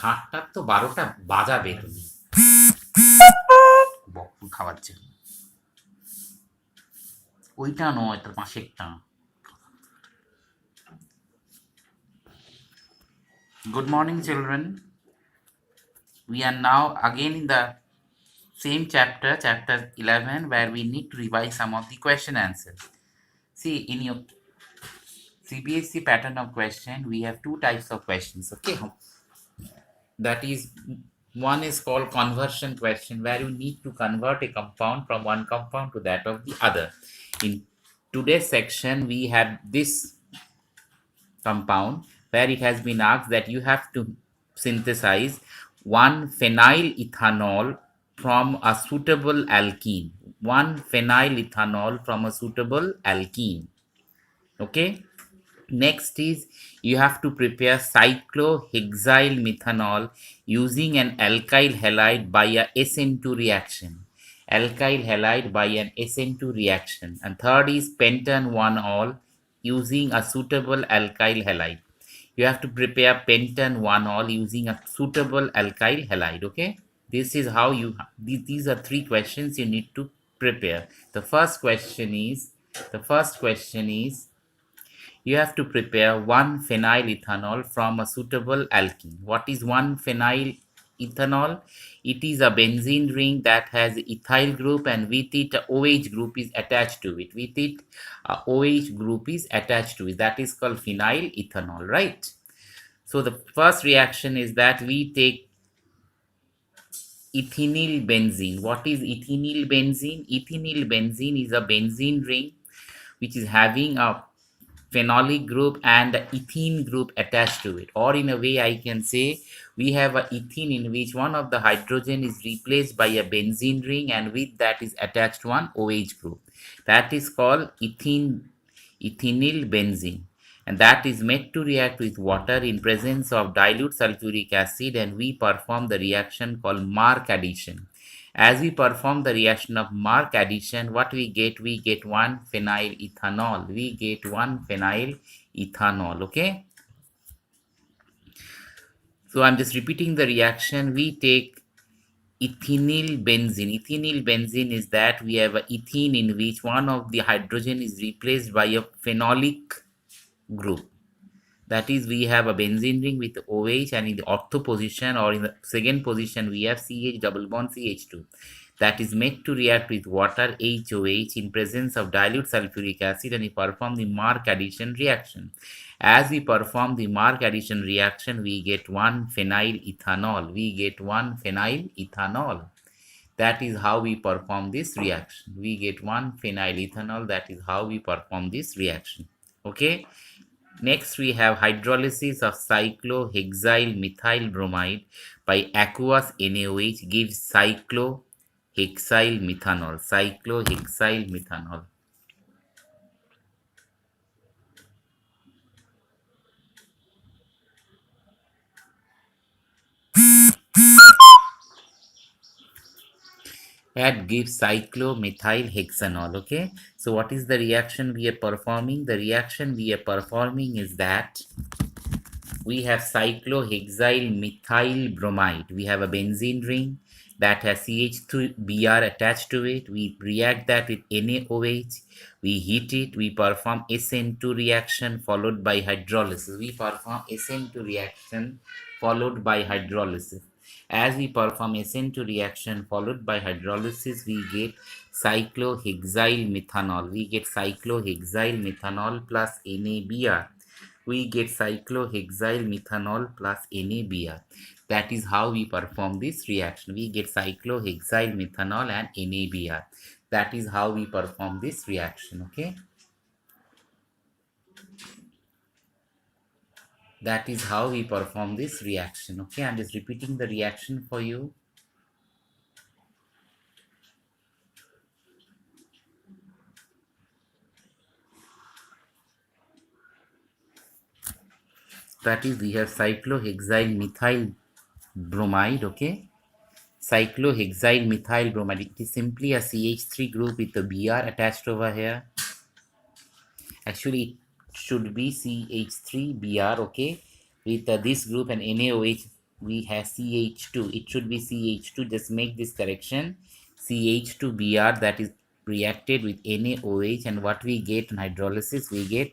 ঘাটটার তো 12টা বাজাবে তুমি বকফুল খাওয়ার জন্য। ওইটা নয়, তার পাশেরটা। Good morning, children. We are now again in the same chapter, chapter 11, where we need to revise some of the question answers. See, in your CBSE pattern of question, we have two types of questions. Okay, that is, one is called conversion question, where you need to convert a compound from one compound to that of the other. In today's section, we have this compound where it has been asked that you have to synthesize one phenyl ethanol from a suitable alkene. One phenyl ethanol from a suitable alkene. Okay. Next is you have to prepare cyclohexyl methanol using an alkyl halide by a SN2 reaction. Alkyl halide by an SN2 reaction. And third is pentane 1-ol using a suitable alkyl halide. You have to prepare pentane 1-ol using a suitable alkyl halide. Okay. This is how you, these are three questions you need to prepare. The first question is you have to prepare one phenyl ethanol from a suitable alkene. What is one phenyl ethanol? It is a benzene ring that has ethyl group, and with it a OH group is attached to it. With it a OH group is attached to it. That is called phenyl ethanol, right? So the first reaction is that we take ethynyl benzene. What is ethynyl benzene? Ethynyl benzene is a benzene ring which is having a phenolic group and the ethene group attached to it. Or in a way I can say we have a ethene in which one of the hydrogen is replaced by a benzene ring, and with that is attached one OH group. That is called ethynyl benzene, and that is made to react with water in presence of dilute sulfuric acid, and we perform the reaction called Mark addition. As we perform the reaction of Mark addition, what we get? We get one phenyl ethanol. We get one phenyl ethanol. Okay. So I'm just repeating the reaction. We take ethynyl benzene. Ethynyl benzene is that we have a ethene in which one of the hydrogen is replaced by a phenolic group. That is, we have a benzene ring with OH, and in the ortho position or in the second position we have CH double bond CH2. That is made to react with water HOH in presence of dilute sulfuric acid, and we perform the Mark addition reaction. As we perform the Mark addition reaction, we get one phenyl ethanol. We get one phenyl ethanol. That is how we perform this reaction. We get one phenyl ethanol. That is how we perform this reaction. Okay. Next, we have hydrolysis of cyclohexyl methyl bromide by aqueous NaOH gives cyclohexyl methanol. Cyclohexyl methanol. That gives cyclomethylhexanol. Okay. So what is the reaction we are performing? The reaction we are performing is that we have cyclohexyl methyl bromide. We have a benzene ring that has CH3Br attached to it. We react that with NaOH. We heat it. We perform SN2 reaction followed by hydrolysis. We perform SN2 reaction followed by hydrolysis. As we perform SN2 reaction followed by hydrolysis, we get cyclohexyl methanol. We get cyclohexyl methanol plus NaBr. We get cyclohexyl methanol plus NaBr. That is how we perform this reaction. We get cyclohexyl methanol and NaBr. That is how we perform this reaction. Okay. That is how we perform this reaction. Okay. I'm just repeating the reaction for you. That is, we have cyclohexyl methyl bromide. Okay. Cyclohexyl methyl bromide. It is simply a CH3 group with a Br attached over here. Actually, it should be CH3Br. Okay, with this group and NaOH we have CH2. It should be CH2. Just make this correction. CH2Br, that is reacted with NaOH, and what we get in hydrolysis, we get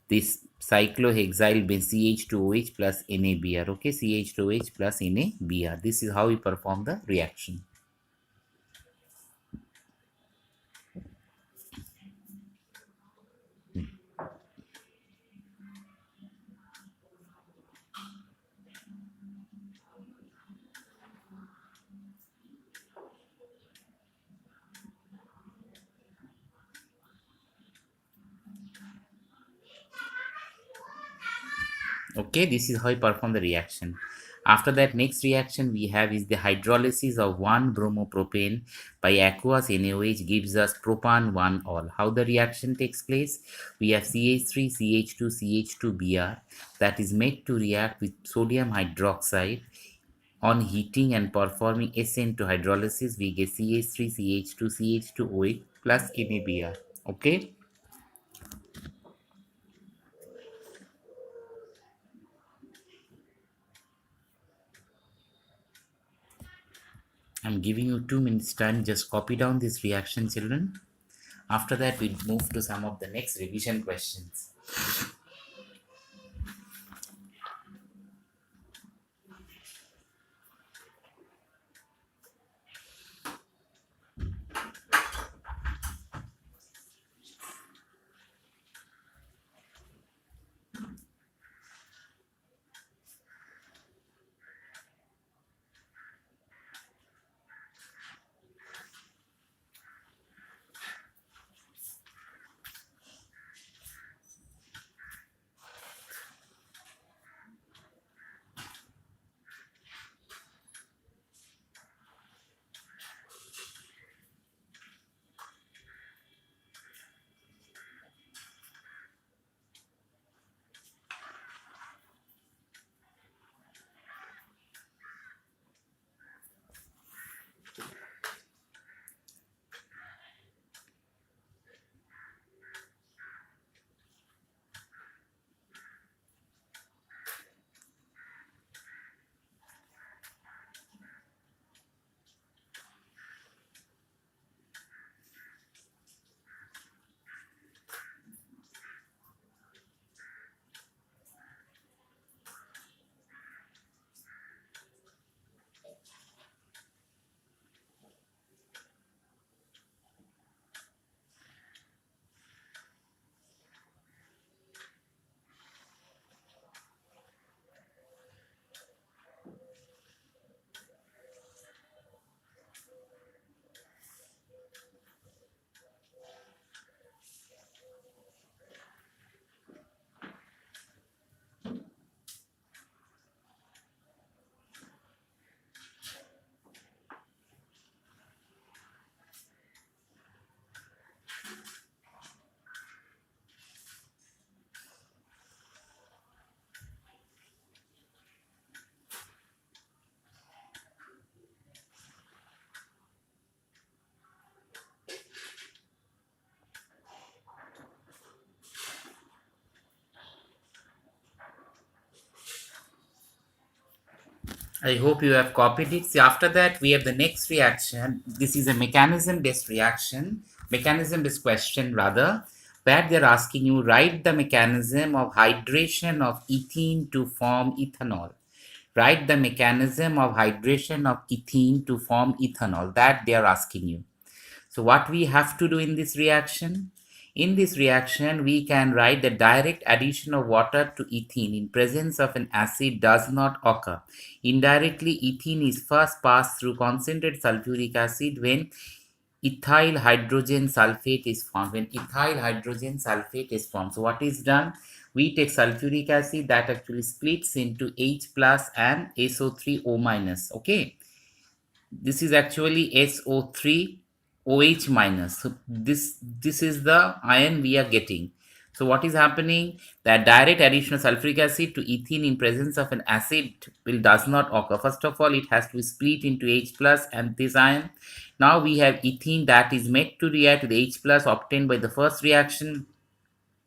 this cyclohexyl CH2OH plus NaBr. Okay, CH2OH plus NaBr. This is how we perform the reaction. Okay, this is how I perform the reaction. After that, next reaction we have is the hydrolysis of 1 bromopropane by aqueous NaOH gives us propan 1 all. How the reaction takes place? We have CH3 CH2 CH2Br that is made to react with sodium hydroxide. On heating and performing SN to hydrolysis, we get CH3 CH2 CH2OH plus NaBr. Okay, I'm giving you 2 minutes time. Just copy down this reaction, children. After that, we move to some of the next revision questions. I hope you have copied it. See, after that, we have the next reaction. This is a mechanism-based reaction, mechanism-based question rather, where they're asking you write the mechanism of hydration of ethene to form ethanol. Write the mechanism of hydration of ethene to form ethanol. That they are asking you. So what we have to do in this reaction? In this reaction, we can write the direct addition of water to ethene in presence of an acid does not occur. Indirectly, ethene is first passed through concentrated sulfuric acid when ethyl hydrogen sulfate is formed. When ethyl hydrogen sulfate is formed. So what is done? We take sulfuric acid that actually splits into H plus and SO3O minus. Okay, this is actually SO3 OH minus. So this is the ion we are getting. So what is happening? That direct addition of sulfuric acid to ethene in presence of an acid will does not occur. First of all, it has to split into H plus and this ion. Now we have ethene that is made to react with H plus obtained by the first reaction.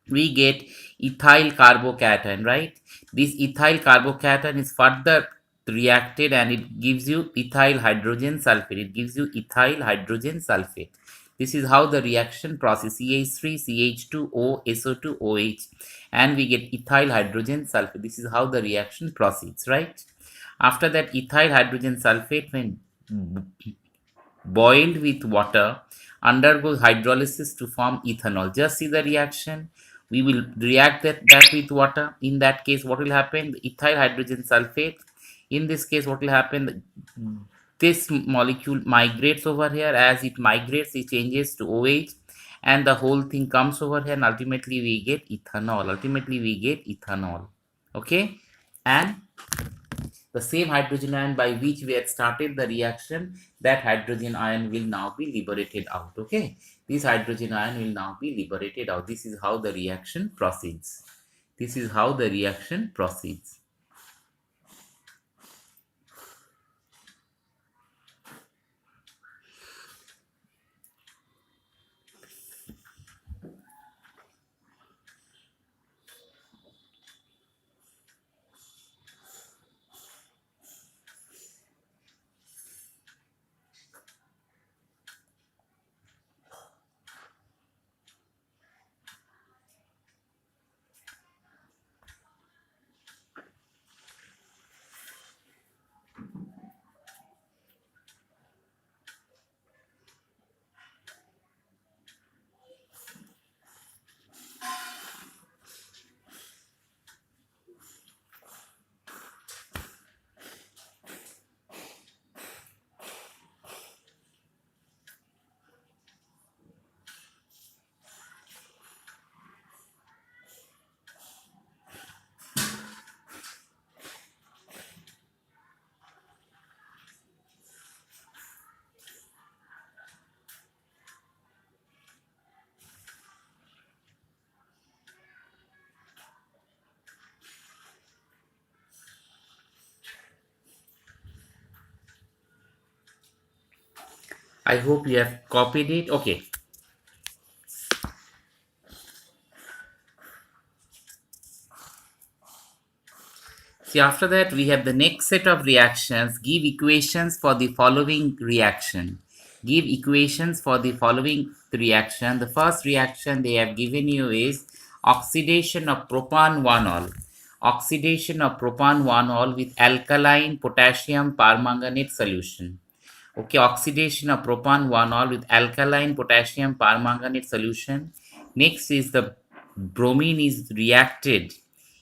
We get ethyl carbocation, right? This ethyl carbocation is further reacted and it gives you ethyl hydrogen sulfate. It gives you ethyl hydrogen sulfate. This is how the reaction process, CH3, CH2O, SO2, OH, and we get ethyl hydrogen sulfate. This is how the reaction proceeds, right? After that, ethyl hydrogen sulfate, when boiled with water, undergoes hydrolysis to form ethanol. Just see the reaction. We will react that with water. In that case, what will happen? The ethyl hydrogen sulfate. In this case, what will happen? This molecule migrates over here. As it migrates, it changes to OH, and the whole thing comes over here, and ultimately we get ethanol. Ultimately, we get ethanol. Okay, and the same hydrogen ion by which we had started the reaction, that hydrogen ion will now be liberated out. Okay, this hydrogen ion will now be liberated out. This is how the reaction proceeds. This is how the reaction proceeds. I hope you have copied it. Okay. See, after that, we have the next set of reactions. Give equations for the following reaction. Give equations for the following reaction. The first reaction they have given you is oxidation of propan-1-ol. Oxidation of propan-1-ol with alkaline potassium permanganate solution. Okay, oxidation of propan-1-ol with alkaline potassium permanganate solution. Next is the bromine is reacted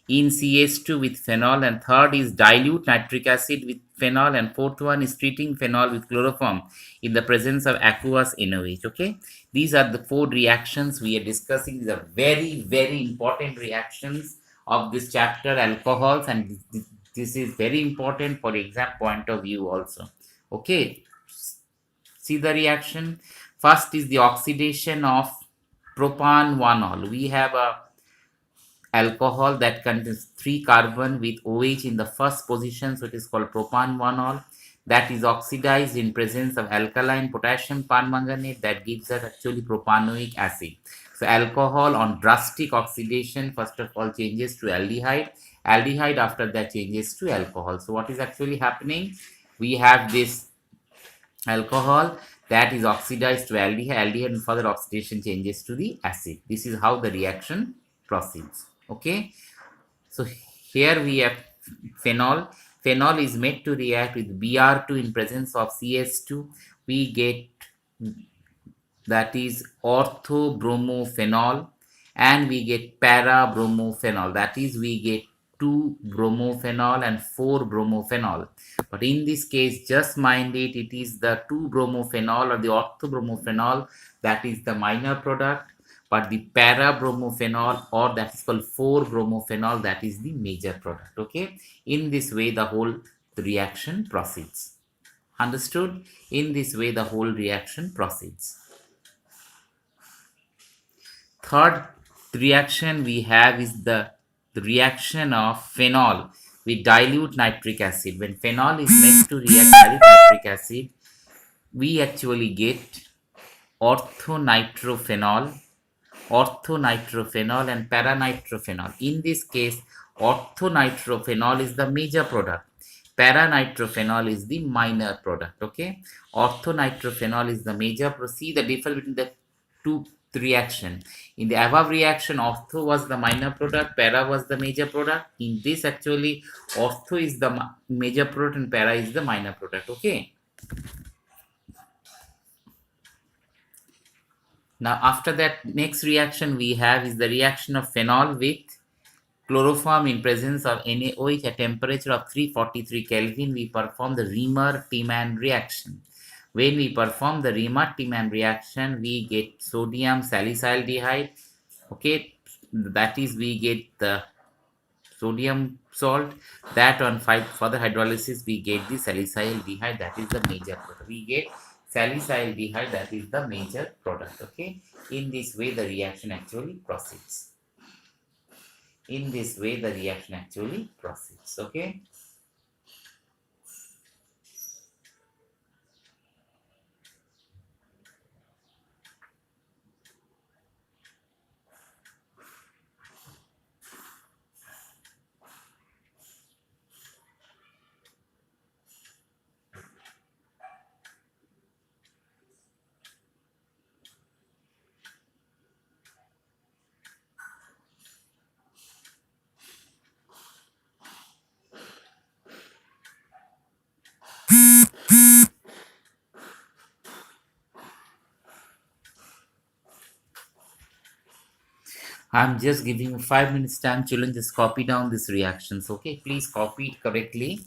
in CS2 with phenol, and third is dilute nitric acid with phenol, and fourth one is treating phenol with chloroform in the presence of aqueous NOH. Okay, these are the four reactions we are discussing. These are very, very important reactions of this chapter, alcohols, and this is very important for exam point of view also. Okay, see the reaction. First is the oxidation of propan-1-ol. We have a alcohol that contains 3 carbon with OH in the first position, so it is called propan-1-ol. That is oxidized in presence of alkaline potassium permanganate, that gives us actually propanoic acid. So alcohol on drastic oxidation first of all changes to aldehyde. Aldehyde after that changes to alcohol. So what is actually happening? We have this alcohol that is oxidized to aldehyde. Aldehyde and further oxidation changes to the acid. This is how the reaction proceeds. Okay, so here we have phenol. Phenol is made to react with Br2 in presence of CS2. We get, that is, orthobromophenol, and we get para-bromophenol. That is, we get 2 bromophenol and 4 bromophenol. But in this case, just mind it, it is the 2 bromophenol or the orthobromophenol that is the minor product, but the para-bromophenol, or that is called 4 bromophenol, that is the major product. Okay, in this way the whole reaction proceeds. Understood? In this way the whole reaction proceeds. Third reaction we have is the reaction of phenol with dilute nitric acid. When phenol is made to react dilute nitric acid, we actually get orthonitrophenol, and paranitrophenol. In this case, orthonitrophenol is the major product. Para-nitrophenol is the minor product. Okay, orthonitrophenol is the major product. See the difference between the two reaction. In the above reaction, ortho was the minor product, para was the major product. In this, actually, ortho is the major product and para is the minor product. Okay. Now, after that, next reaction we have is the reaction of phenol with chloroform in presence of NaOH at temperature of 343 Kelvin. We perform the Reamer-Tiemann reaction. When we perform the Reamer-Tiemann reaction, we get sodium salicyldehyde. Okay, that is, we get the sodium salt. That on further hydrolysis, we get the salicyldehyde. That is the major product. We get salicyldehyde. That is the major product. Okay, in this way, the reaction actually proceeds. In this way, the reaction actually proceeds. Okay. I'm just giving you 5 minutes time. Children, just copy down these reactions. Okay, please copy it correctly.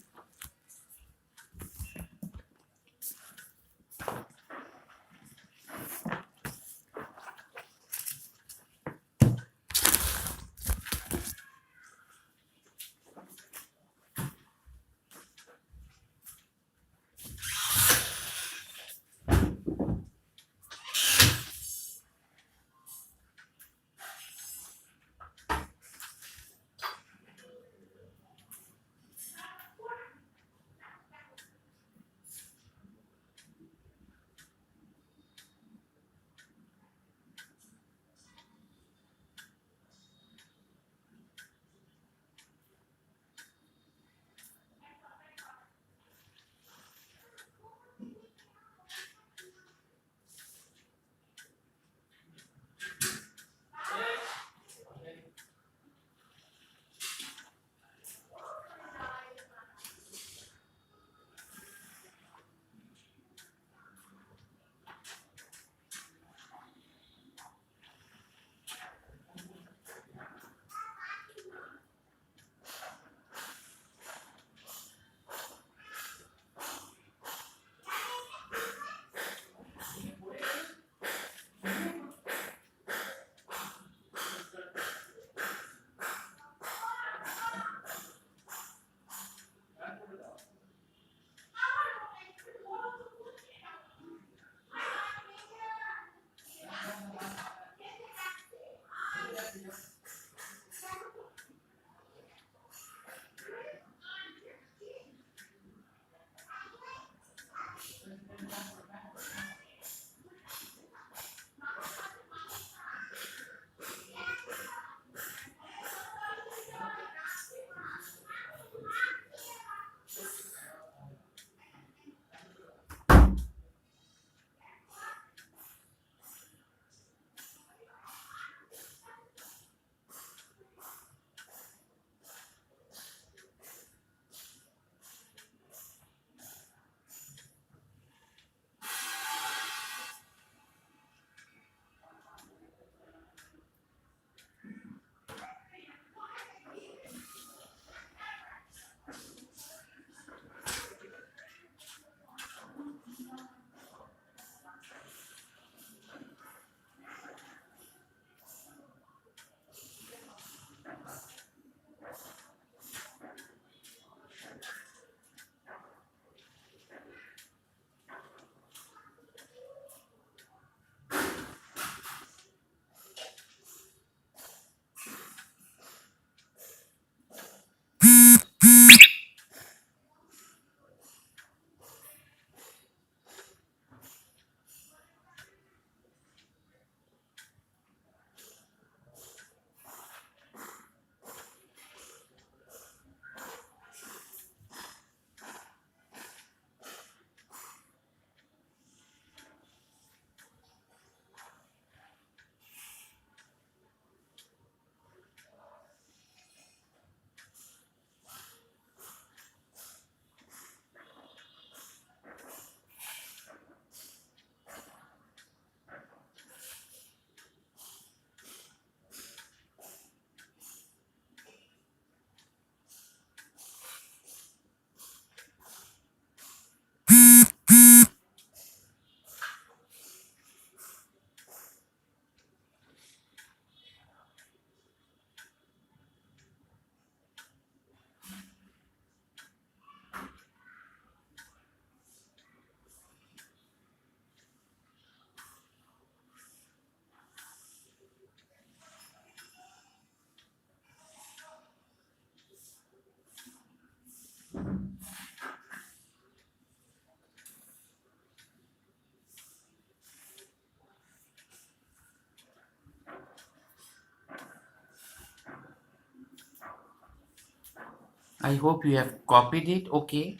I hope you have copied it. Okay.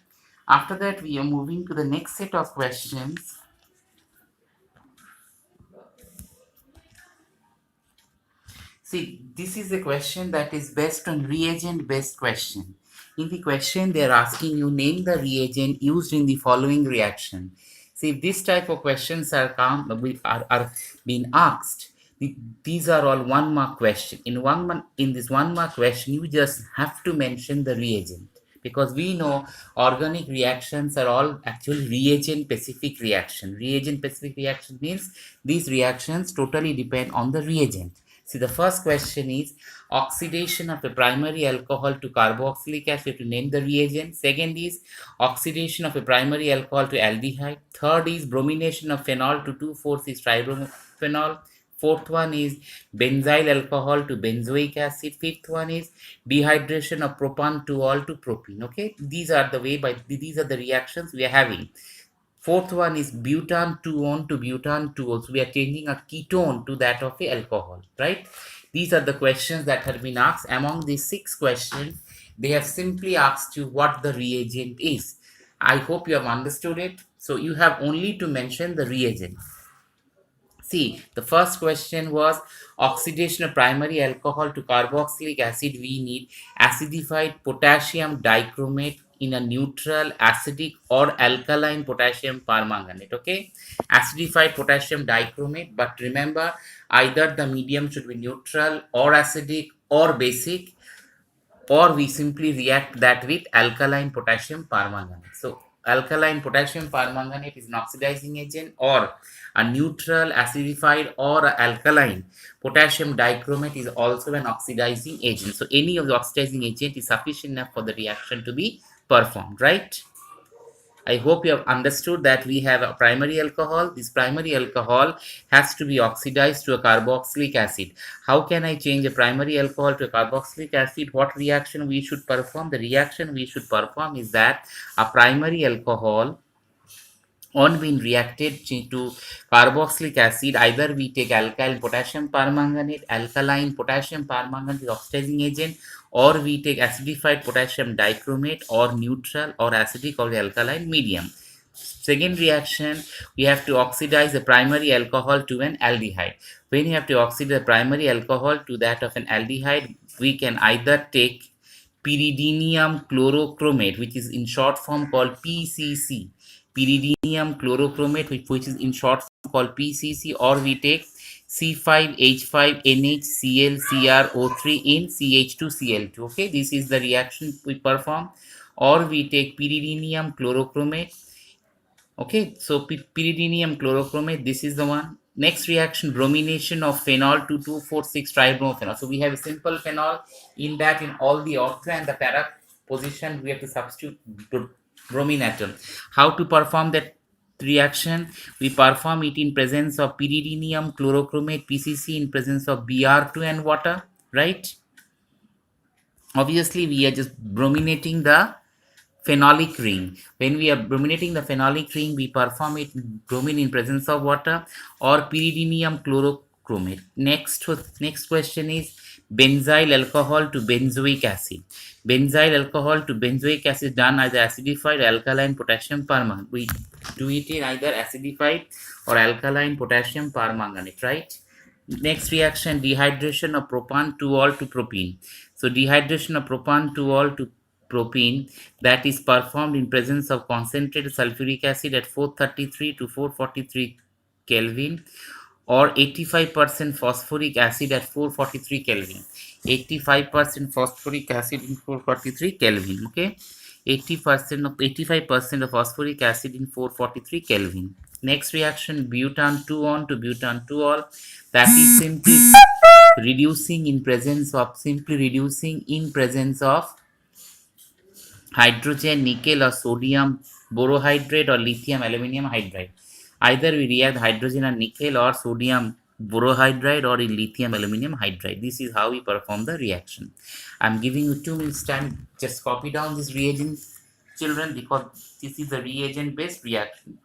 After that, we are moving to the next set of questions. See, this is a question that is based on reagent based question. In the question, they are asking you name the reagent used in the following reaction. See, if this type of questions are being asked, these are all 1 mark question. In this 1 mark question, you just have to mention the reagent, because we know organic reactions are all actually reagent specific reaction. Reagent specific reaction means these reactions totally depend on the reagent. See, the first question is oxidation of a primary alcohol to carboxylic acid, to name the reagent. Second is oxidation of a primary alcohol to aldehyde. Third is bromination of phenol to 2,4,6 tribromophenol. Fourth one is benzyl alcohol to benzoic acid. Fifth one is dehydration of propan-2-ol to propene. Okay, these are the reactions we are having. Fourth one is butan 2-on to butan 2-ol. So we are changing a ketone to that of a alcohol, right? These are the questions that have been asked. Among these 6 questions, they have simply asked you what the reagent is. I hope you have understood it. So you have only to mention the reagent. See, the first question was oxidation of primary alcohol to carboxylic acid. We need acidified potassium dichromate in a neutral, acidic, or alkaline potassium permanganate. Okay, acidified potassium dichromate. But remember, either the medium should be neutral, or acidic, or basic, or we simply react that with alkaline potassium permanganate. So alkaline potassium permanganate is an oxidizing agent, or a neutral, acidified, or a alkaline potassium dichromate is also an oxidizing agent. So any of the oxidizing agent is sufficient enough for the reaction to be performed, right? I hope you have understood that we have a primary alcohol. This primary alcohol has to be oxidized to a carboxylic acid. How can I change a primary alcohol to a carboxylic acid? What reaction we should perform? The reaction we should perform is that a primary alcohol on being reacted to carboxylic acid, either we take alkyl potassium permanganate, alkaline potassium permanganate is oxidizing agent, or we take acidified potassium dichromate, or neutral, or acidic, or the alkaline medium. Second reaction, we have to oxidize the primary alcohol to an aldehyde. When you have to oxidize the primary alcohol to that of an aldehyde, we can either take pyridinium chlorochromate, which is in short form called PCC. Pyridinium chlorochromate, which is in short form called PCC, or we take C5H5NHClCrO3 in CH2Cl2. Okay, this is the reaction we perform. Or we take pyridinium chlorochromate. Okay, so pyridinium chlorochromate, this is the one. Next reaction, bromination of phenol to 2,4,6 tribromophenol. So we have a simple phenol. In that, in all the octa and the para position, we have to substitute bromine atom. How to perform that reaction? We perform it in presence of pyridinium chlorochromate, PCC, in presence of Br2 and water, right? Obviously, we are just brominating the phenolic ring. When we are brominating the phenolic ring, we perform it bromine in presence of water, or pyridinium chlorochromate. Next question is benzyl alcohol to benzoic acid. Benzyl alcohol to benzoic acid done either acidified or alkaline potassium permanganate. We do it in either acidified or alkaline potassium permanganate, right? Next reaction, dehydration of propan-2-ol to propene. So dehydration of propan-2-ol to propene, that is performed in presence of concentrated sulfuric acid at 433 to 443 Kelvin, or 85% phosphoric acid at 443 Kelvin. 85% phosphoric acid in 443 Kelvin. Okay, 85% of phosphoric acid in 443 Kelvin. Next reaction, butan 2-on to butan 2-ol, that is simply reducing in presence of hydrogen, nickel, or sodium borohydrate, or lithium aluminum hydride. Either we react hydrogen and nickel, or sodium borohydride, or in lithium aluminum hydride. This is how we perform the reaction. I'm giving you 2 minutes time. Just copy down this reagent, children, because this is a reagent based reaction.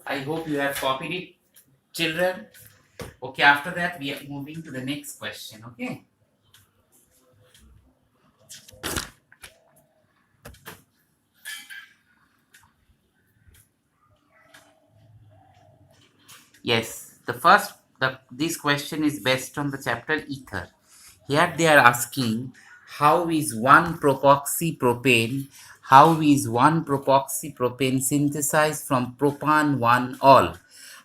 I hope you have copied it, children. Okay, after that, we are moving to the next question. Okay. Yes, this question is based on the chapter ether. Here they are asking how is one propoxypropane synthesized from propan 1 all?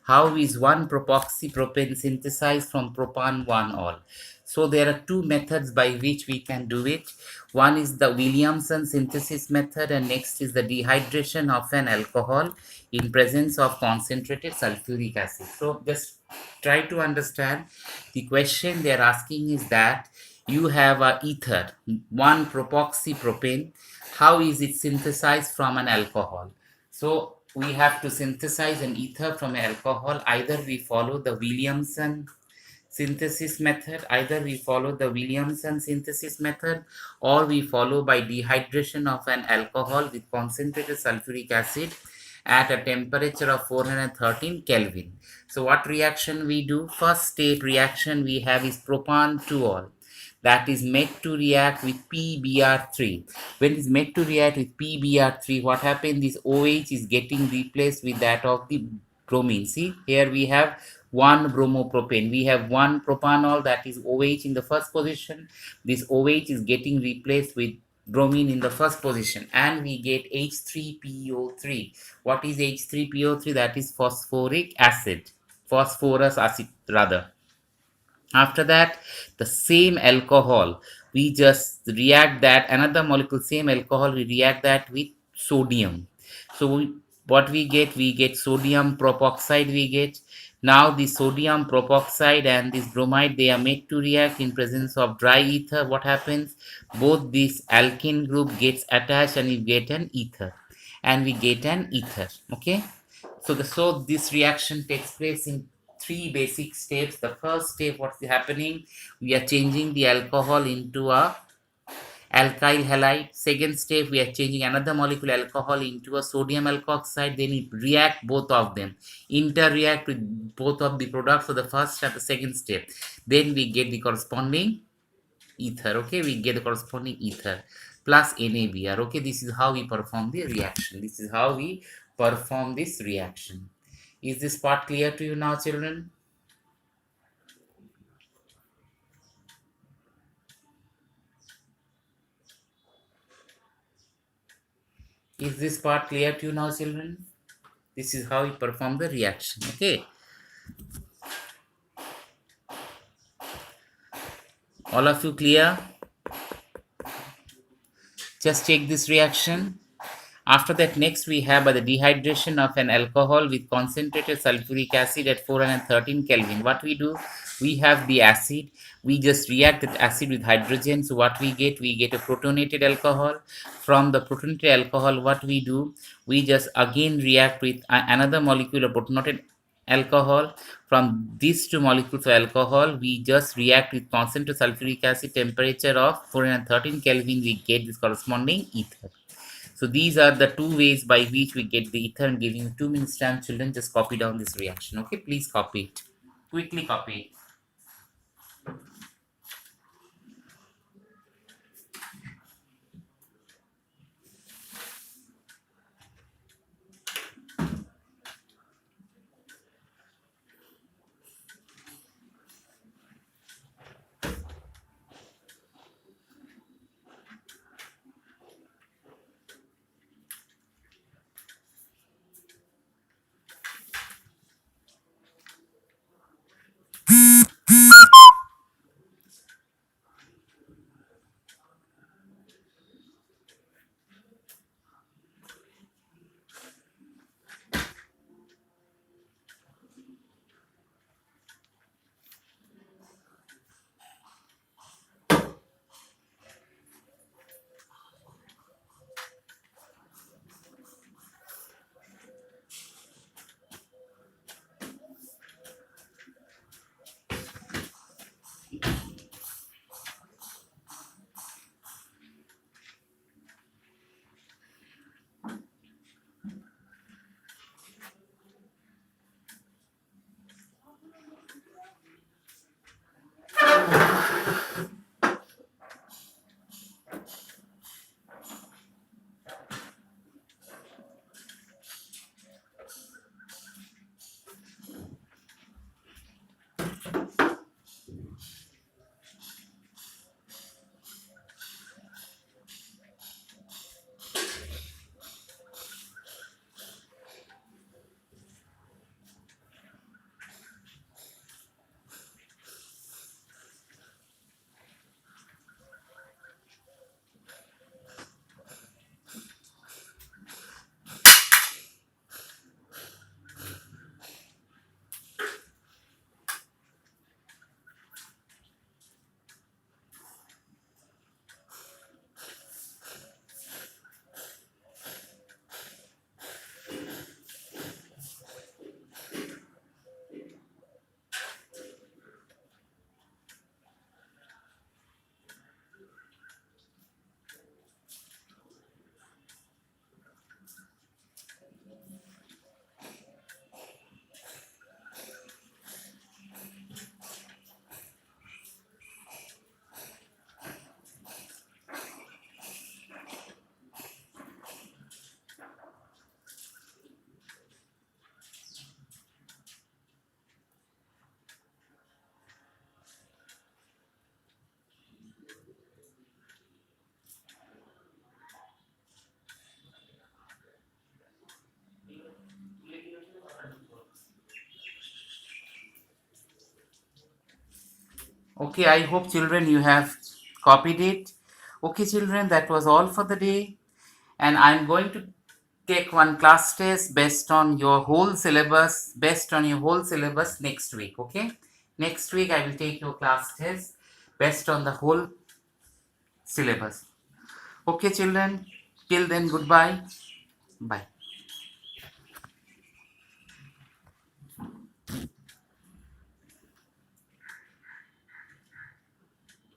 How is one propoxypropane synthesized from propan 1 all? So there are two methods by which we can do it. One is the Williamson synthesis method, and next is the dehydration of an alcohol in presence of concentrated sulfuric acid. So just try to understand. The question they are asking is that you have a ether, one propoxypropane. How is it synthesized from an alcohol? So we have to synthesize an ether from an alcohol. Either we follow the Williamson synthesis method, or we follow by dehydration of an alcohol with concentrated sulfuric acid at a temperature of 413 Kelvin. So what reaction we do? First step reaction we have is propan 2-ol, that is made to react with PBr3. When it is made to react with PBr3, what happens? This OH is getting replaced with that of the bromine. See, here we have one bromopropane. We have one propanol, that is OH in the first position. This OH is getting replaced with bromine in the first position, and we get H3PO3. What is H3PO3? That is phosphoric acid, phosphorus acid rather. After that, the same alcohol, we just react that another molecule, same alcohol, we react that with sodium. So what we get sodium propoxide. We get now the sodium propoxide and this bromide, they are made to react in presence of dry ether. What happens? Both this alkene group gets attached and we get an ether, okay. So this reaction takes place in three basic steps. The first step, what's happening? We are changing the alcohol into a alkyl halide. Second step, we are changing another molecule alcohol into a sodium alkoxide. Then it react both of them, interreact with both of the products for the first and the second step. Then we get the corresponding ether. Okay, we get the corresponding ether plus NaBr. Okay, this is how we perform the reaction. Is this part clear to you now, children? Is this part clear to you now, children? This is how we perform the reaction. Okay, all of you clear? Just check this reaction. After that, next we have the dehydration of an alcohol with concentrated sulfuric acid at 413 Kelvin. What we do? We have the acid. We just react that acid with hydrogen. So what we get? We get a protonated alcohol. From the protonated alcohol, what we do? We just again react with another molecule of protonated alcohol. From these two molecules of alcohol, we just react with concentrated sulfuric acid, temperature of 413 Kelvin. We get this corresponding ether. So these are the two ways by which we get the ether. I'm giving you 2 minutes time, children. Just copy down this reaction. Okay, please copy it. Quickly copy it. Okay, I hope children you have copied it. Okay, children, that was all for the day. And I'm going to take one class test based on your whole syllabus, next week. Okay, next week I will take your class test based on the whole syllabus. Okay, children, till then, goodbye. Bye.